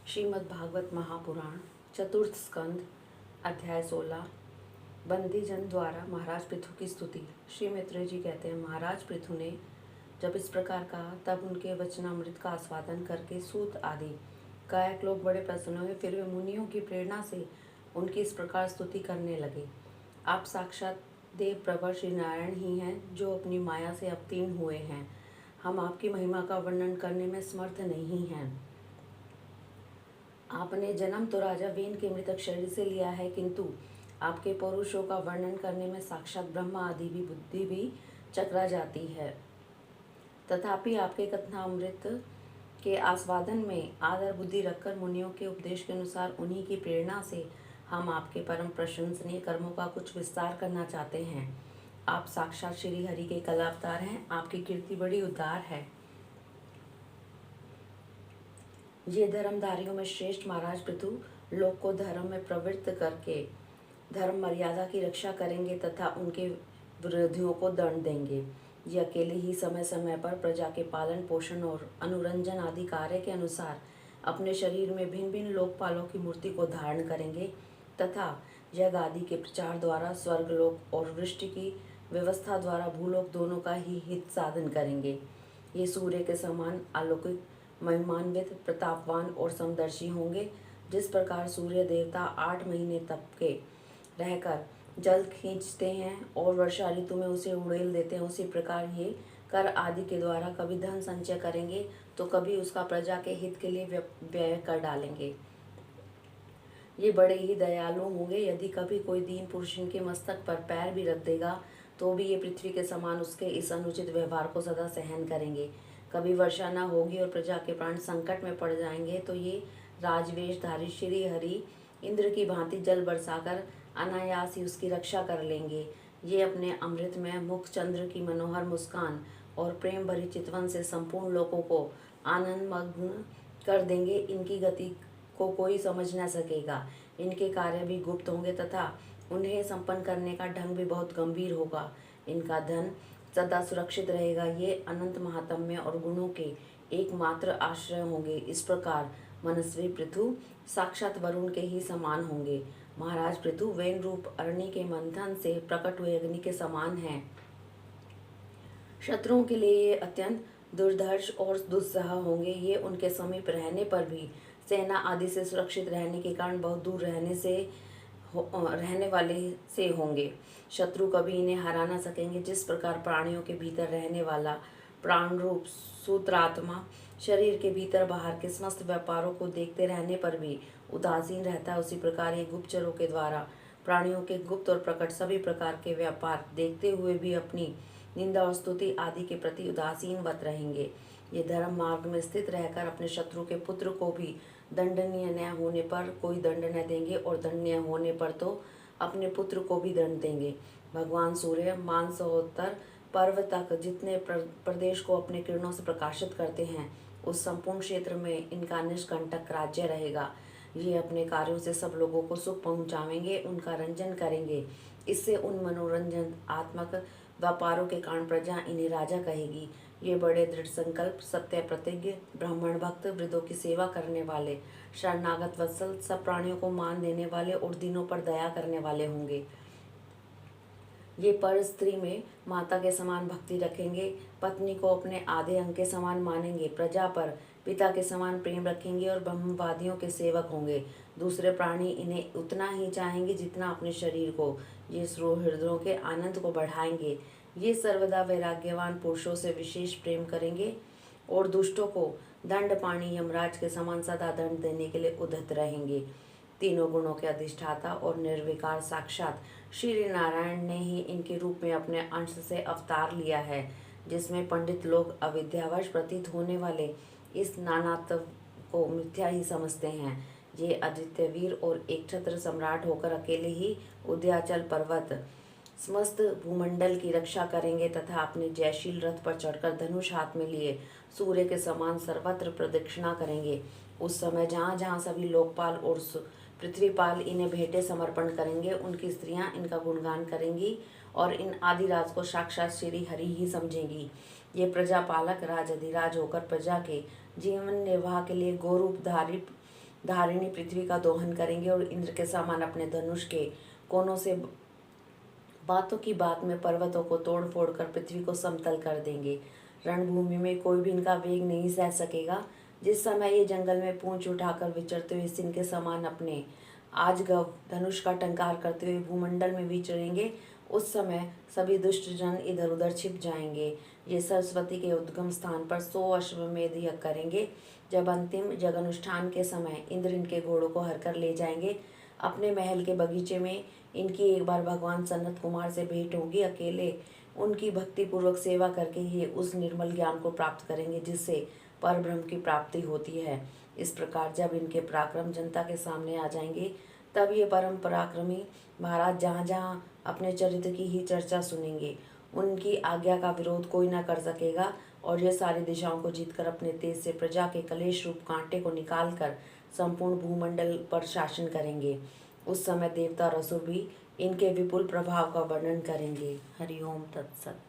श्रीमद् भागवत महापुराण चतुर्थ स्कंद अध्याय 16 बंदी जन द्वारा महाराज पृथु की स्तुति। श्री मैत्रेय जी कहते हैं, महाराज पृथु ने जब इस प्रकार कहा तब उनके वचनामृत का आस्वादन करके सूत आदि गायक लोग बड़े प्रसन्न हुए। फिर वे मुनियों की प्रेरणा से उनकी इस प्रकार स्तुति करने लगे। आप साक्षात देव प्रवर श्री नारायण ही हैं जो अपनी माया से अवतीर्ण हुए हैं। हम आपकी महिमा का वर्णन करने में समर्थ नहीं हैं। आपने जन्म तो राजा वेन के मृतक शरीर से लिया है, किंतु आपके पौरुषों का वर्णन करने में साक्षात ब्रह्मा आदि भी बुद्धि भी चकरा जाती है। तथापि आपके कथनामृत के आस्वादन में आदर बुद्धि रखकर मुनियों के उपदेश के अनुसार उन्हीं की प्रेरणा से हम आपके परम प्रशंसनीय कर्मों का कुछ विस्तार करना चाहते हैं। आप साक्षात श्री हरि के कला अवतार हैं। आपकी कीर्ति बड़ी उदार है। ये धर्मधारियों में श्रेष्ठ महाराज पृथु लोक को धर्म में प्रवृत्त करके धर्म मर्यादा की रक्षा करेंगे तथा उनके विरोधियों को दंड देंगे। ये अकेले ही समय समय पर प्रजा के पालन पोषण और अनुरंजन आदि कार्य के अनुसार अपने शरीर में भिन्न भिन्न लोकपालों की मूर्ति को धारण करेंगे तथा यज्ञ आदि के प्रचार द्वारा स्वर्गलोक और वृष्टि की व्यवस्था द्वारा भूलोक दोनों का ही हित साधन करेंगे। ये सूर्य के समान अलौकिक महिमान्वित प्रतापवान और समदर्शी होंगे। जिस प्रकार सूर्य देवता 8 महीने तप के रहकर जल खींचते हैं और वर्षा ऋतु में उसे उड़ेल देते हैं, उसी प्रकार ये कर आदि के द्वारा कभी धन संचय करेंगे तो कभी उसका प्रजा के हित के लिए व्यय कर डालेंगे। ये बड़े ही दयालु होंगे। यदि कभी कोई दीन पुरुष इनके मस्तक पर पैर भी रख देगा तो भी ये पृथ्वी के समान उसके इस अनुचित व्यवहार को सदा सहन करेंगे। कभी वर्षा न होगी और प्रजा के प्राण संकट में पड़ जाएंगे तो ये राजवेशधारी श्री हरि इंद्र की भांति जल बरसाकर अनायास ही उसकी रक्षा कर लेंगे। ये अपने अमृत में मुख चंद्र की मनोहर मुस्कान और प्रेम भरी चितवन से संपूर्ण लोगों को आनंद मग्न कर देंगे। इनकी गति को कोई समझ न सकेगा। इनके कार्य भी गुप्त होंगे तथा उन्हें संपन्न करने का ढंग भी बहुत गंभीर होगा। इनका धन सदा सुरक्षित रहेगा। ये अनंत महात्म्य और गुणों के एकमात्र आश्रय होंगे। इस प्रकार मनस्वी पृथु साक्षात वरुण के ही समान होंगे। महाराज पृथु वेन रूप अरणि के मंथन से प्रकट हुए अग्नि के समान हैं। शत्रुओं के लिए ये अत्यंत दुर्धर्ष और दुस्सह होंगे। ये उनके समीप रहने पर भी सेना आदि से सुरक्षित रहने के कारण बहुत दूर रहने वाले से होंगे। शत्रु कभी इन्हें हरा न सकेंगे। जिस प्रकार प्राणियों के भीतर रहने वाला प्राण रूप सूत्रात्मा शरीर के भीतर बाहर के समस्त व्यापारों को देखते रहने पर भी उदासीन रहता है, उसी प्रकार ये गुप्तचरों के द्वारा प्राणियों के गुप्त और प्रकट सभी प्रकार के व्यापार देखते हुए भी अपनी निंदा और स्तुति आदि के प्रति उदासीनवत रहेंगे। ये धर्म मार्ग में स्थित रहकर अपने शत्रु के पुत्र को भी दंडनीय न होने पर कोई दंड न देंगे और दंडनीय होने पर तो अपने पुत्र को भी दंड देंगे। भगवान सूर्य मानसरोवर पर्व तक जितने प्रदेश को अपने किरणों से प्रकाशित करते हैं उस संपूर्ण क्षेत्र में इनका निष्कंटक राज्य रहेगा। ये अपने कार्यों से सब लोगों को सुख पहुंचावेंगे, उनका रंजन करेंगे। इससे उन मनोरंजन आत्मक व्यापारों के कारण प्रजा इन्हें राजा कहेगी। ये बड़े दृढ़ संकल्प, सत्य प्रतिज्ञ, ब्राह्मण भक्त, वृद्धों की सेवा करने वाले, शरणागत वत्सल, सब प्राणियों को मान देने वाले और दीनों पर दया करने वाले होंगे। ये पर स्त्री में माता के समान भक्ति रखेंगे, पत्नी को अपने आधे अंग के समान मानेंगे, प्रजा पर पिता के समान प्रेम रखेंगे और ब्रह्मवादियों के सेवक होंगे। दूसरे प्राणी इन्हें उतना ही चाहेंगे जितना अपने शरीर को। ये हृदयों के आनंद को बढ़ाएंगे। ये सर्वदा वैराग्यवान पुरुषों से विशेष प्रेम करेंगे और दुष्टों को दंड पाणी यमराज के समान सदा दंड देने के लिए उद्धत रहेंगे। तीनों गुणों के अधिष्ठाता और निर्विकार साक्षात श्री नारायण ने ही इनके रूप में अपने अंश से अवतार लिया है, जिसमें पंडित लोग अविद्यावश प्रतीत होने वाले इस नानात्व को मिथ्या ही समझते हैं। ये आदित्य वीर और एक छत्र सम्राट होकर अकेले ही उद्याचल पर्वत समस्त भूमंडल की रक्षा करेंगे तथा अपने जयशील रथ पर चढ़कर धनुष हाथ में लिए सूर्य के समान सर्वत्र प्रदक्षिणा करेंगे। उस समय जहाँ जहाँ सभी लोकपाल और पृथ्वीपाल इन्हें भेंटे समर्पण करेंगे, उनकी स्त्रियां इनका गुणगान करेंगी और इन आदिराज को साक्षात श्री हरि ही समझेंगी। ये प्रजा पालक राज अधिराज होकर प्रजा के जीवन निर्वाह के लिए गोरूपधारी धारिणी पृथ्वी का दोहन करेंगे और इंद्र के समान अपने धनुष के कोनों से बातों की बात में पर्वतों को तोड़ फोड़ कर पृथ्वी को समतल कर देंगे। रणभूमि में कोई भी इनका वेग नहीं सह सकेगा। जिस समय ये जंगल में पूंछ उठाकर विचरते हुए सिंह के समान अपने आजगव धनुष का टंकार करते हुए भूमंडल में विचरेंगे, उस समय सभी दुष्ट जन इधर उधर छिप जाएंगे। ये सरस्वती के उद्गम स्थान पर 100 अश्वमेध यज्ञ करेंगे। जब अंतिम जगानुष्ठान के समय इंद्र इनके घोड़ों को हरकर ले जाएंगे। अपने महल के बगीचे में इनकी एक बार भगवान सनत कुमार से भेंट होगी। अकेले उनकी भक्ति पूर्वक सेवा करके ये उस निर्मल ज्ञान को प्राप्त करेंगे जिससे परब्रह्म की प्राप्ति होती है। इस प्रकार जब इनके पराक्रम जनता के सामने आ जाएंगे, तब ये परम पराक्रमी महाराज जहाँ जहाँ अपने चरित्र की ही चर्चा सुनेंगे। उनकी आज्ञा का विरोध कोई न कर सकेगा और ये सारी दिशाओं को जीतकर अपने तेज से प्रजा के कलेश रूप कांटे को निकालकर संपूर्ण भूमंडल पर शासन करेंगे। उस समय देवता और असुर भी इनके विपुल प्रभाव का वर्णन करेंगे। हरि ओम तत्सत।